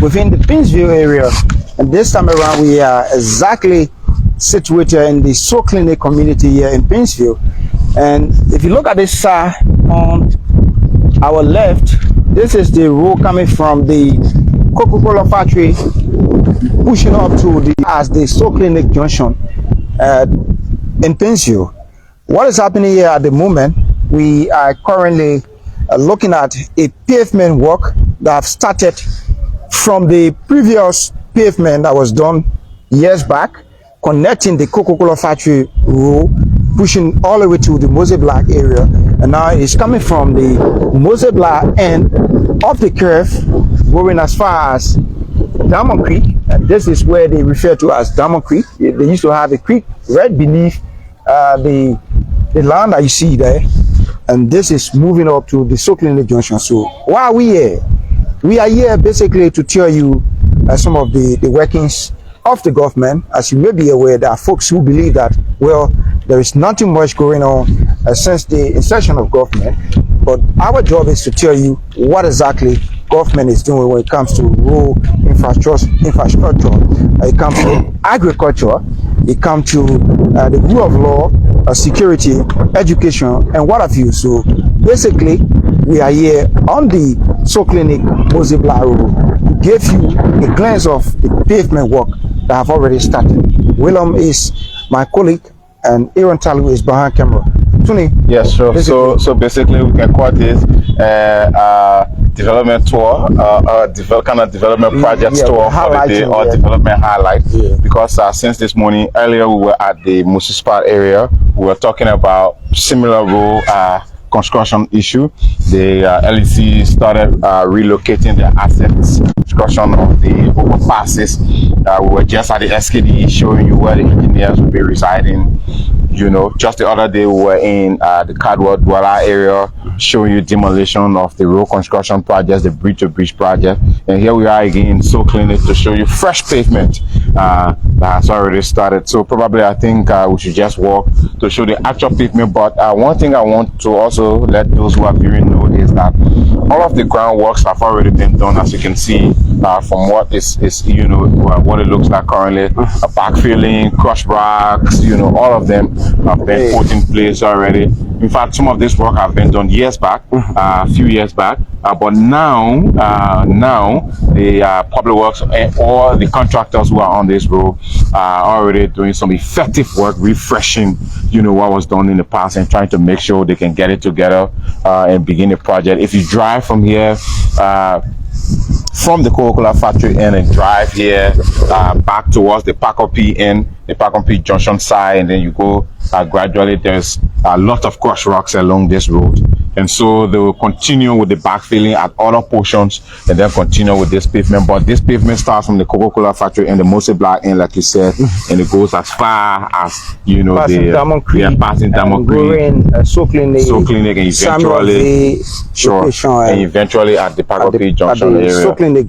within the Paynesville area, and this time around we are exactly situated in the Soul Clinic community here in Paynesville. And if you look at this side on our left, this is the road coming from the Coca-Cola factory pushing up to the Soul Clinic junction in Paynesville. What is happening here at the moment, we are currently looking at a pavement work that have started from the previous pavement that was done years back, connecting the Coca-Cola factory road, pushing all the way to the Mose Black area, and now it's coming from the Mose Black end of the curve, going as far as Diamond Creek, and this is where they refer to as Diamond Creek. They used to have a creek right beneath the land that you see there, and this is moving up to the Soul Clinic junction. So why are we here? We are here basically to tell you some of the workings of the government. As you may be aware, there are folks who believe that, well, there is nothing much going on since the inception of government, but our job is to tell you what exactly government is doing when it comes to rural infrastructure, it comes to agriculture, it comes to the rule of law, security, education, and what have you. So basically, we are here on the Soul Clinic Mose Black Road to give you a glance of the pavement work that have already started. Willem is my colleague, and Aaron Talu is behind camera. Tony. Yes, sure. So basically, we can call this development tour, development project tour for the day, or development highlight. Yeah. Because since this morning, earlier we were at the Municipal area, we were talking about similar road construction issue. The LEC started relocating the assets, construction of the overpasses. We were just at the SKD showing you where the engineers will be residing. You know, just the other day we were in the Cadwell Dwala area, showing you demolition of the road construction projects, the bridge-to-bridge project. And here we are again in Soul Clinic to show you fresh pavement that has already started. So probably I think we should just walk to show the actual pavement. But one thing I want to also let those who are viewing know is that all of the groundworks have already been done, as you can see from what is you know, what it looks like currently. Backfilling, crush racks, you know, all of them have been put in place already. In fact, some of this work have been done years back, a few years back, but now the public works and all the contractors who are on this road are already doing some effective work, refreshing, you know, what was done in the past and trying to make sure they can get it together and begin the project. If you drive from here, from the Coca-Cola factory and drive here back towards the Pacopy end, the Pacopy junction side, and then you go gradually, there's a lot of crush rocks along this road, and so they will continue with the backfilling at other portions and then continue with this pavement. But this pavement starts from the Coca-Cola factory and the Mose Black end, like you said, and it goes as far as, you know, passing Diamond Creek, passing Diamond Creek, Soul Clinic, and eventually and eventually at the Pacopy junction area. Soul Clinic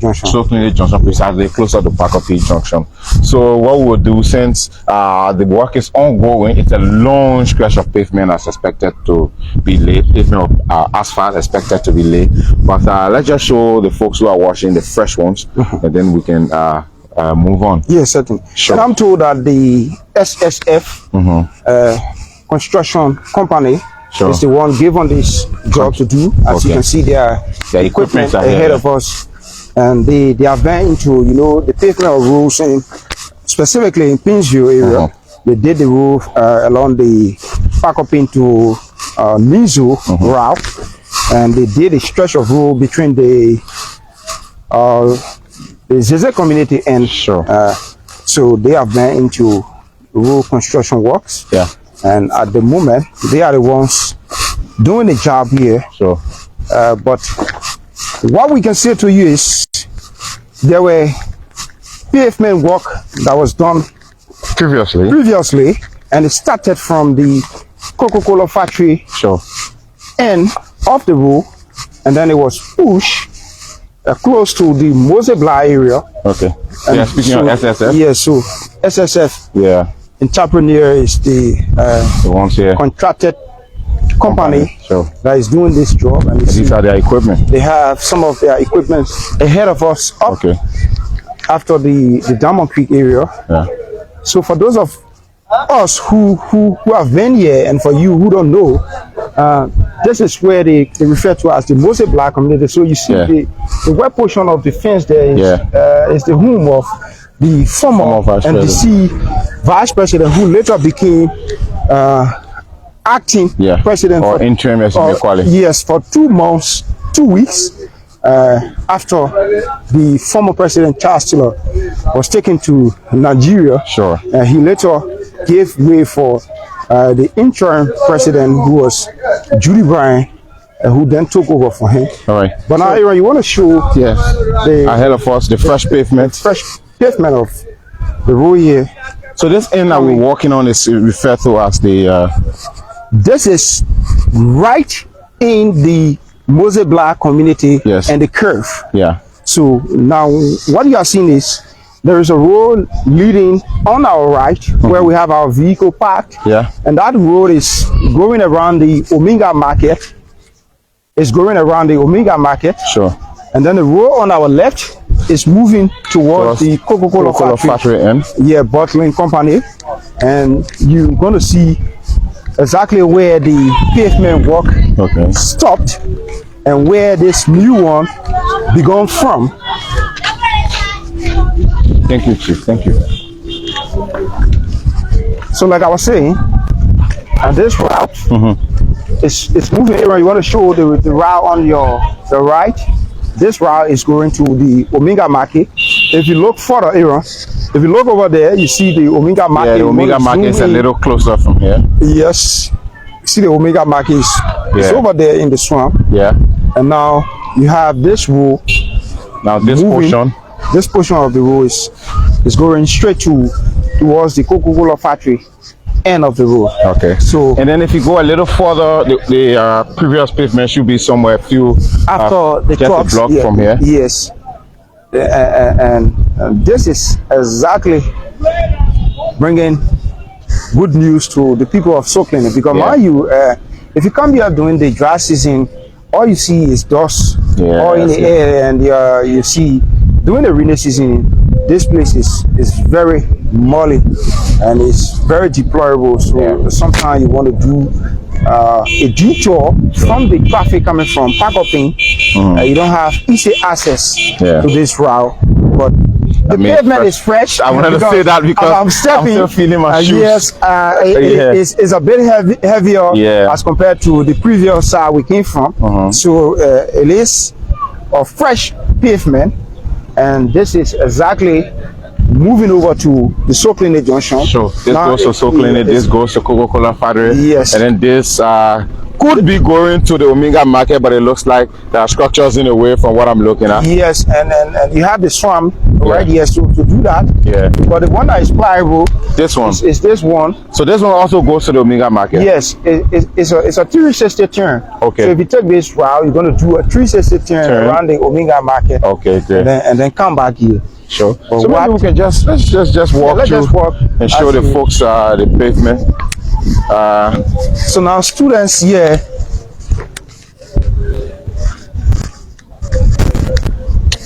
junction, precisely closer to Pacopy junction. So what we will do, since the work is ongoing, it's a long stretch of pavement as expected to be laid, pavement of asphalt expected to be laid. But let's just show the folks who are watching the fresh ones, and then we can move on. Yes, certainly. Sure. And I'm told that the SSF construction company is the one given this job to do. As you can see, their equipment ahead of us, and they are very into, you know, the pavement of roads, and specifically in Paynesville area. They did the roof along the Pacopy to Nizu route, and they did a stretch of road between the Zeze community and so they have been into road construction works. Yeah, and at the moment they are the ones doing the job here. But what we can say to you is there were pavement work that was done previously, and it started from the Coca-Cola factory end of the road, and then it was pushed close to the Mose Black area. Okay. And yeah, speaking of SSF. Yeah, so SSF. Yeah. Entrepreneur is the ones here. company Sure. that is doing this job, and These are their equipment. they have some of their equipment ahead of us up Okay. after the Diamond Creek area. Yeah. So for those of us who have been here, and for you who don't know, this is where they refer to as the Mose Black community. So you see the west portion of the fence there is the home of the former NDC vice president, who later became acting president, or interim, as you may call it. Yes, for 2 months, 2 weeks after the former president Charles Taylor was taken to Nigeria. Sure. He later gave way for the interim president, who was Judy Bryan, who then took over for him. All right. But now, Aaron, you want to show the ahead of us the fresh pavement. Fresh pavement of the road here. So this end that we're walking on is referred to as the. This is right in the Mose Black community and the curve. Yeah. So now what you are seeing is there is a road leading on our right where we have our vehicle parked. Yeah. And that road is going around the Omega Market. It's going around the Omega Market. Sure. And then the road on our left is moving towards the Coca-Cola factory end. Yeah, bottling company. And you're going to see exactly where the pavement work stopped and where this new one began from. Thank you, Chief. Thank you. So like I was saying, and this route it's moving here. You want to show the route on the right. This route is going to the Omega Market. If you look further, Aaron, if you look over there, you see the Omega Market. Yeah, the Omega Market is a little closer from here. Yes. You see the Omega Market is over there in the swamp. Yeah. And now you have this road. Now this portion of the road is going straight towards the Coca-Cola factory end of the road. Okay. So and then if you go a little further, the previous pavement should be somewhere few after the trucks, block from here. Yes. And this is exactly bringing good news to the people of Soklin, because mind you, if you come here during the dry season, all you see is dust all in the air, and you see during the rainy season, this place is very muddy and it's very deplorable. So sometimes you want to do a detour from the traffic coming from Pakopin. You don't have easy access to this route, but the pavement is fresh. I wanted to say that because I'm still feeling my shoes. Yes, it's a bit heavier as compared to the previous side we came from. So it is a fresh pavement, and this is exactly moving over to the Soklin Junction. Sure. This goes to Soklin, this goes to Coca-Cola factory. Yes. And then this could be going to the Omega Market, but it looks like there are structures in the way from what I'm looking at. Yes, and you have the swamp right here to do that. Yeah. But the one that is pliable, this one is this one. So this one also goes to the Omega Market. Yes, it's a 360 turn. Okay. So if you take this route, you're going to do a 360 turn around the Omega Market. Okay, great. And then come back here. Sure. So maybe we can just walk through and show the folks the pavement. So now students here.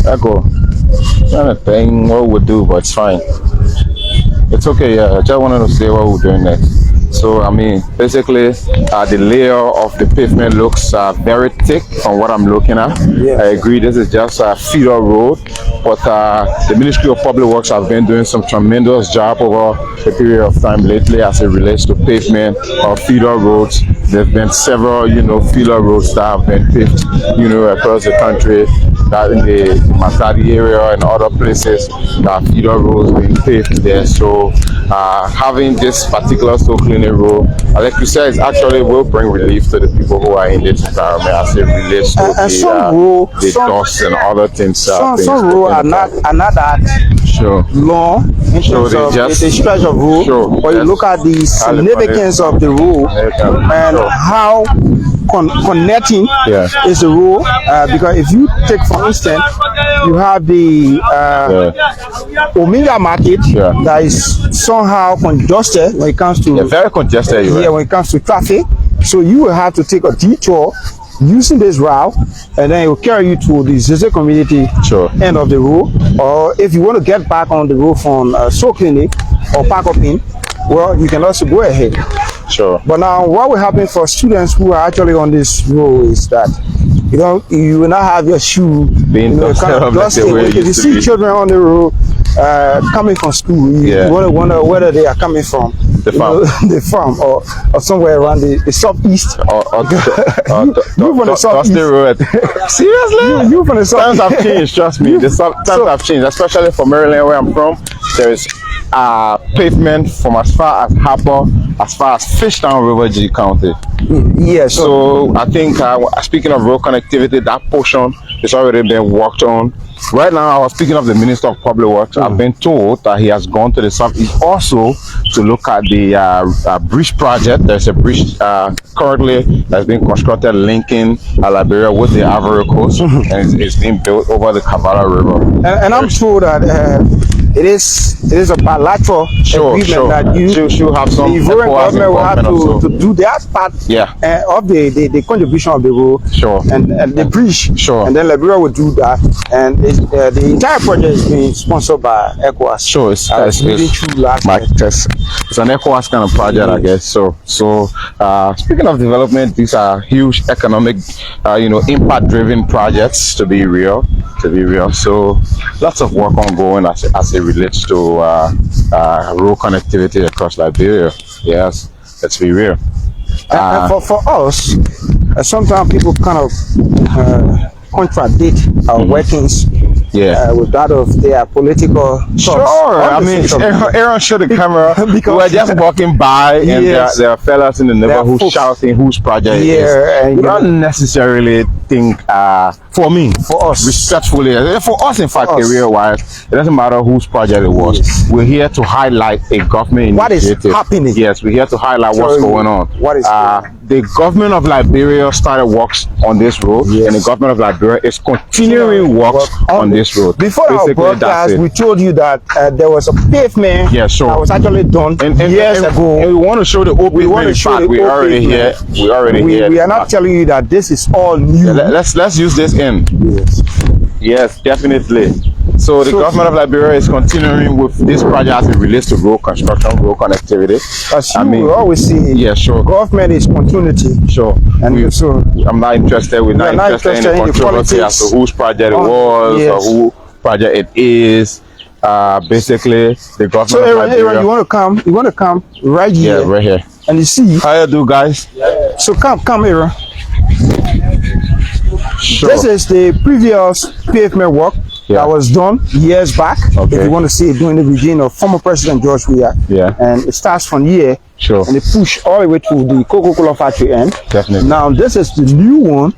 Echo. Not a thing what we'll do, but it's fine. It's okay. Yeah, I just wanted to say what we're doing next. So I mean, basically, the layer of the pavement looks very thick from what I'm looking at. I agree, this is just a feeder road, but the Ministry of Public Works has been doing some tremendous job over the period of time lately as it relates to pavement or feeder roads. There have been several, feeder roads that have been paved, across the country. That in the Matadi area and other places, that feeder roads being paved there. So having this particular Soklin road, like you said, it actually will bring relief to the people who are in this environment as it relates to the dust and other things. Some roads are not that long in terms of the stretch of road, but you look at the significance of the road and how connecting is the road, because if you take, for instance, you have the Omega Market that is somehow congested when it comes to very congested. When it comes to traffic. So you will have to take a detour using this route, and then it will carry you to the Zeze community end of the road. Or if you want to get back on the road from Soul Clinic or Park Up In, well, you can also go ahead. Sure. But now, what will happen for students who are actually on this road is that you will not have your shoe being kind of dusty. If you see children on the road coming from school, you want to wonder whether they are coming from the farm or somewhere around the southeast. You from the southeast. Seriously? You from the southeast. Times have changed, trust me. The times have changed, especially for Maryland, where I'm from. There is pavement from as far as Harper, as far as Fishtown, River G County. Yes. So I think, speaking of road connectivity, that portion is already been worked on. Right now, I was speaking of the Minister of Public Works. I've been told that he has gone to the southeast also to look at the bridge project. There's a bridge currently that's being constructed linking Liberia with the Ivory Coast, and it's being built over the Kavala River. And I'm sure that it is a bilateral agreement that you have some the government will have to do their part of the contribution of the road and the bridge, and then Liberia will do that, and the entire project is being sponsored by ECOWAS. It's an ECOWAS kind of project, I guess. So speaking of development, these are huge economic impact driven projects, to be real. So lots of work ongoing as it relates to road connectivity across Liberia. Yes, let's be real. And for us, sometimes people kind of contradict our workings with that of their political thoughts. I mean, Aaron showed the camera. We were just walking by, and there are fellas in the neighborhood shouting whose project it is. And we don't necessarily think, for us, respectfully, for us, in fact, career-wise, it doesn't matter whose project it was. We're here to highlight a government initiative. What is happening? Yes, we're here to highlight what's going on. What is the government of Liberia started works on this road, and the government of Liberia is continuing works on this road. Before our broadcast, we told you that there was a pavement that was actually done years ago. And we want to show the old pavement. We're already here. We are not telling you that this is all new. Let's use this in. Yes, definitely. So the government of Liberia is continuing with this project as it relates to road construction, road connectivity. As we always see, government is continuity. And I'm not interested. We're not interested in the controversy as to whose project it was or who project it is. Basically, the government of Liberia. Aaron, you want to come right here. Yeah, right here. And you see. How you do, guys? So come, Aaron. This is the previous pavement work that was done years back. If you want to see it during the regime of former President George Weah. And it starts from here and it push all the way to the Coca-Cola factory end. Definitely. Now this is the new one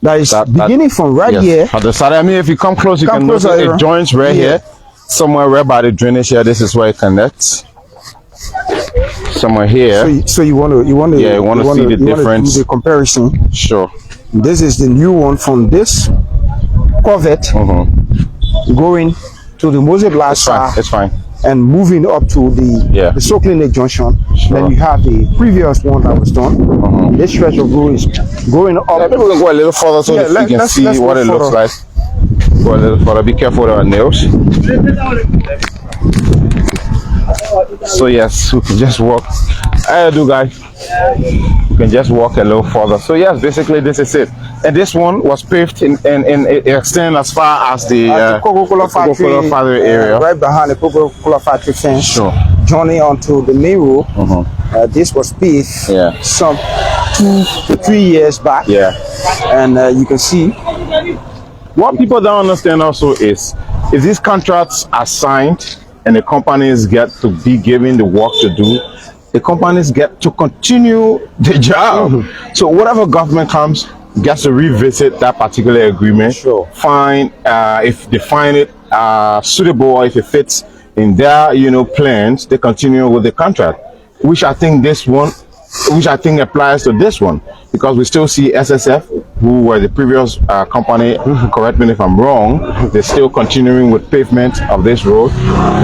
that is beginning from here. On the side, I mean, if you come close, you can notice it joins right here. Somewhere right by the drainage here. This is where it connects. Somewhere here. So you want to see the difference. Do the comparison. Sure. This is the new one from this covert going to the Mose Blasa. It's fine. And moving up to the Soul Clinic junction. Then you have the previous one that was done. This stretch of road is going up. Maybe we'll go a little further so that you can see what it looks like. Go a little further. Be careful with our nails. So yes, we can just walk. I do, guys. You can just walk a little further. So yes, basically this is it. And this one was paved in it extends as far as the Coca-Cola factory area, right behind the Coca-Cola factory fence. Journey onto the main road. This was paved some 2 to 3 years back. And you can see. What people don't understand also is if these contracts are signed and the companies get to be given the work to do, the companies get to continue the job. So whatever government comes gets to revisit that particular agreement. Find if they find it suitable, or if it fits in their plans, they continue with the contract. Which I think applies to this one, because we still see SSF, who were the previous company, correct me if I'm wrong, they're still continuing with pavement of this road.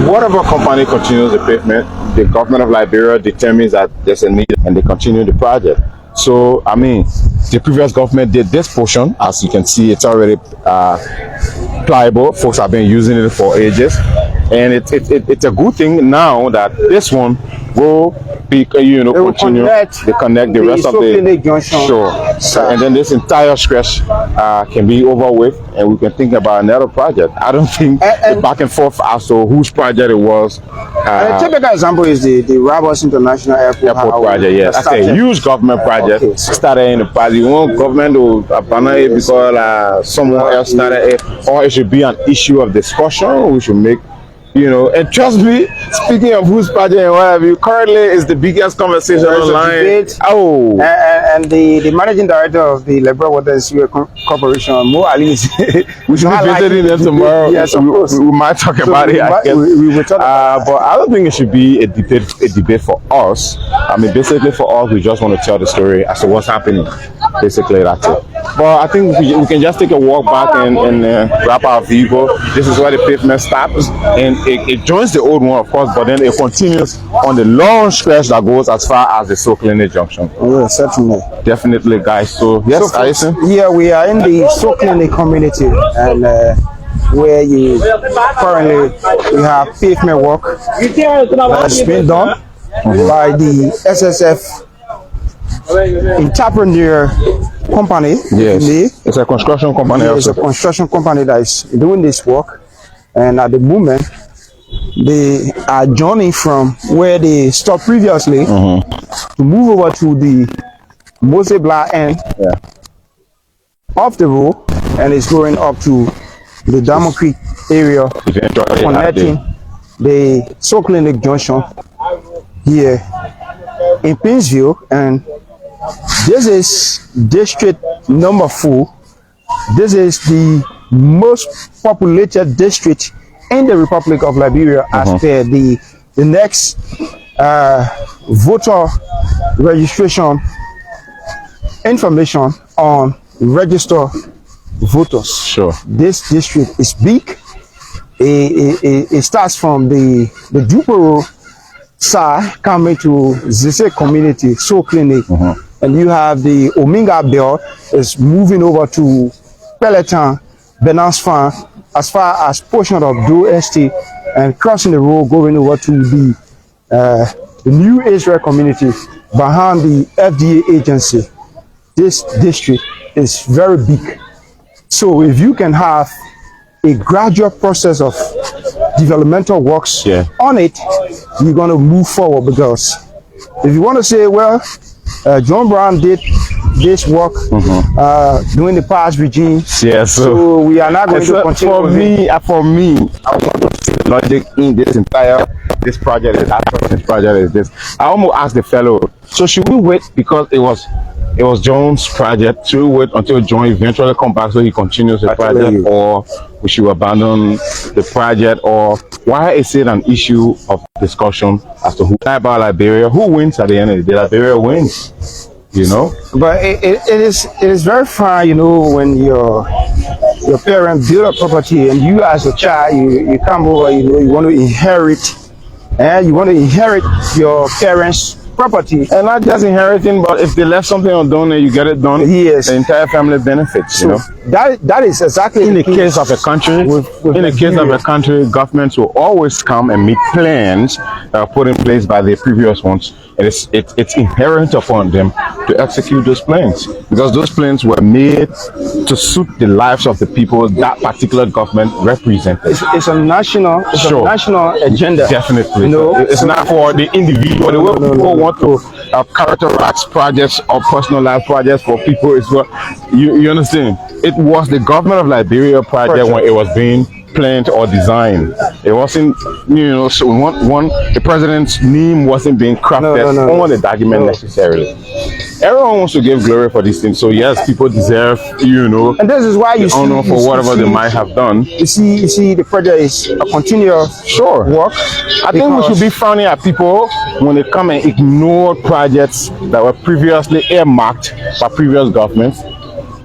Whatever company continues the pavement, the government of Liberia determines that there's a need and they continue the project. So I mean, the previous government did this portion. As you can see, it's already pliable. Folks have been using it for ages, and it's a good thing now that this one will be, continue to connect the rest of the junction. Sure. And then this entire stretch can be over with, and we can think about another project. I don't think the back and forth as to whose project it was. A typical example is the Rabos International Airport project. Yes, that's a huge government project. Okay. Started in the past. You want government to abandon it because someone else started it, or it should be an issue of discussion. We should make. And trust me, speaking of whose project and what have you, currently is the biggest conversation online. Oh, and the managing director of the Liberia Water and Sewer Corporation, Mo Ali, we should be visiting them tomorrow. Yes, of course. We might talk about it. We will talk about but I don't think it should be a debate for us. I mean, basically for us, we just want to tell the story as to what's happening. Basically, that's it. But I think we can just take a walk back and wrap our vehicle. This is where the pavement stops, and it joins the old one, of course, but then it continues on the long stretch that goes as far as the Sokline junction. Yeah, certainly. Definitely, guys. So, yes, here we are in the Sokline community, and where you currently we have pavement work that's been done by the SSF entrepreneur company. Yes, it's a construction company. It's a construction company that is doing this work, and at the moment they are journeying from where they stopped previously to move over to the Mose Blah end of the road, and it's going up to the Diamond Creek area, connecting the Sokline junction here in Paynesville. And this is district number 4. This is the most populated district in the Republic of Liberia as per the next voter registration information on register voters. Sure. This district is big. It starts from the Juporo side coming to Zise community, Sokline, and you have the Ominga Belt is moving over to Peloton, Benance Farm, as far as portion of Do Estate, and crossing the road going over to the New Israel community behind the FDA agency. This district is very big. So if you can have a gradual process of developmental works on it, you're going to move forward. Because if you want to say, well, John Brown did this work during the past regime, so we are not going to continue. For me, I want to see the logic in this entire project. This project is this. I almost asked the fellow, so should we wait because it was John's project, to wait until John eventually come back so he continues the project, or we should abandon the project? Or why is it an issue of discussion as to who about Liberia? Who wins at the end of the day? Liberia wins, But it is very fine, when your parents build a property and you as a child, you come over, you want to inherit, and you want to inherit your parents' property, and not just inheriting, but if they left something undone and you get it done, yes, the entire family benefits. So that is exactly in the case of a country. In the case of a country, governments will always come and meet plans that are put in place by the previous ones, and it's inherent upon them to execute those plans, because those plans were made to suit the lives of the people that particular government represents. It's a national agenda. Definitely. It's not for the individual. The way people want to characterize projects or personalized projects for people is what you understand. It was the government of Liberia project when it was being planned or designed. It wasn't, so the president's name wasn't being crafted on the document necessarily. Everyone wants to give glory for these things, so yes, people deserve, and this is why you see honor for whatever they might have done. You see, the project is a continuous work. I think we should be frowning at people when they come and ignore projects that were previously earmarked by previous governments,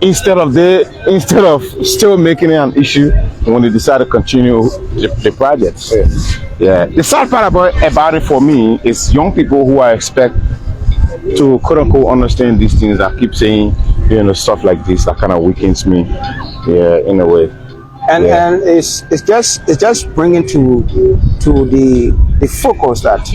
instead of still making it an issue when they decide to continue the projects. The sad part about it for me is young people who I expect to quote unquote understand these things. I keep saying, you know, stuff like this that kind of weakens me, yeah, in a way. And it's just bringing to the focus that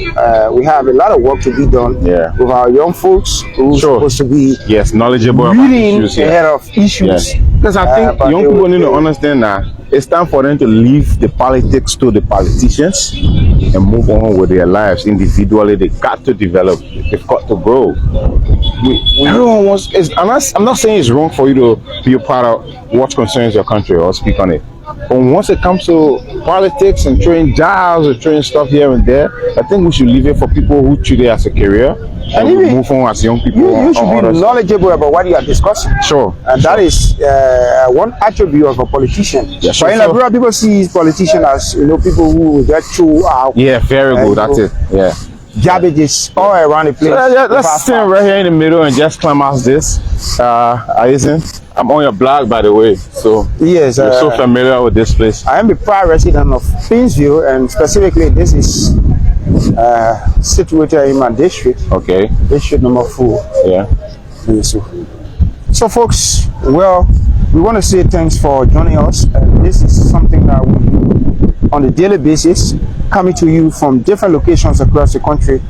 we have a lot of work to be done with our young folks who are supposed to be knowledgeable about issues, ahead of issues. Because I think young people need to understand that it's time for them to leave the politics to the politicians and move on with their lives individually. They got to develop. They've got to grow. Everyone wants. I'm not saying it's wrong for you to be a part of what concerns your country or speak on it. But once it comes to politics and throwing jobs or throwing stuff here and there, I think we should leave it for people who treat it as a career and we move on as young people. You should be knowledgeable about what you are discussing. Sure. And that is one attribute of a politician. Yeah, sure, but in Liberia, people see politicians as, you know, people who will get through out. Yeah, very good. That's it. Yeah. Garbages all around the place. So let's stand right here in the middle and just climb out this. I'm on your blog, by the way, so yes, you're so familiar with this place. I am a proud resident of Paynesville, and specifically this is situated in my district. Okay. District number 4. Yeah. So folks, well, we want to say thanks for joining us. This is something that we do on a daily basis, coming to you from different locations across the country,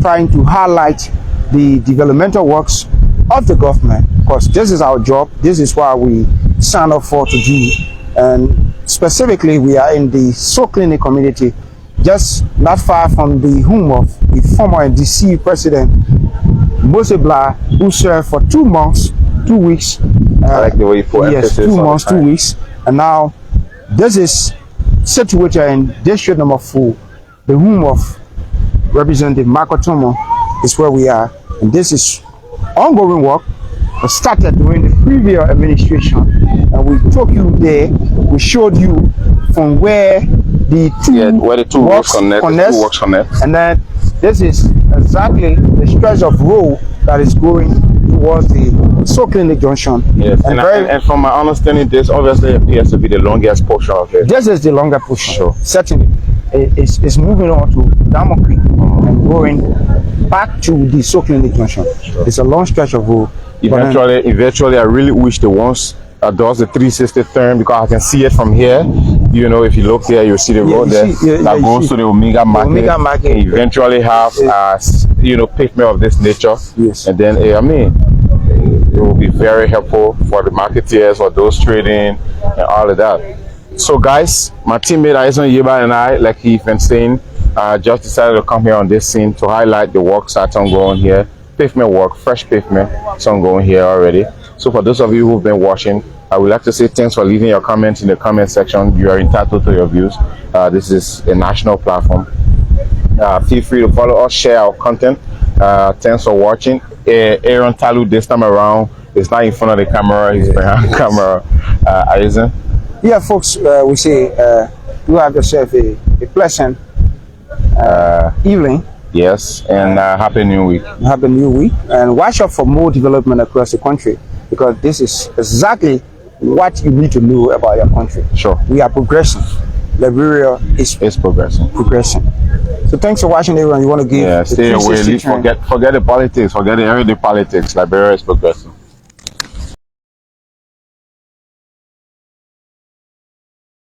trying to highlight the developmental works of the government, because this is our job. This is what we sign up for to do. And specifically, we are in the Soul Clinic community, just not far from the home of the former DC president Mose Blah, who served for 2 months, 2 weeks. I like the way you put yes, 2 months, 2 weeks. And now this is situated in district number 4, the home of Representative Makotomo is where we are. And this is ongoing work started during the previous administration, and we took you there. We showed you from where the two works connect, and then this is exactly the stretch of road that is going towards the Soul Clinic junction. Yes, and from my understanding, this obviously appears to be the longest portion of it. This is the longer portion. Sure. Certainly, it's moving on to Diamond Creek and going back to the Soul Clinic junction. Sure. It's a long stretch of road. Eventually, I really wish the ones does the 360 turn, because I can see it from here. You know, if you look there, you'll see the road there that goes to the Omega Market. And eventually have you know, pavement of this nature. Yes. And then I mean, it will be very helpful for the marketeers or those trading and all of that. So guys, my teammate Aison Yeba and I, like he's been saying, just decided to come here on this scene to highlight the works that's ongoing here. Pavement work, fresh pavement, it's ongoing here already. So for those of you who've been watching, I would like to say thanks for leaving your comments in the comment section. You are entitled to your views. This is a national platform. Feel free to follow us, share our content. Thanks for watching. Aaron Talu this time around is not in front of the camera, he's behind the camera. Aizen? Yeah, folks, we say you have yourself a pleasant evening. Yes, and Happy New Week. Happy New Week. And watch out for more development across the country, because this is exactly what you need to know about your country. Sure. We are progressing. Liberia is progressing. So thanks for watching, everyone. You want to give stay away. Forget the politics. Forget the everyday politics. Liberia is progressing.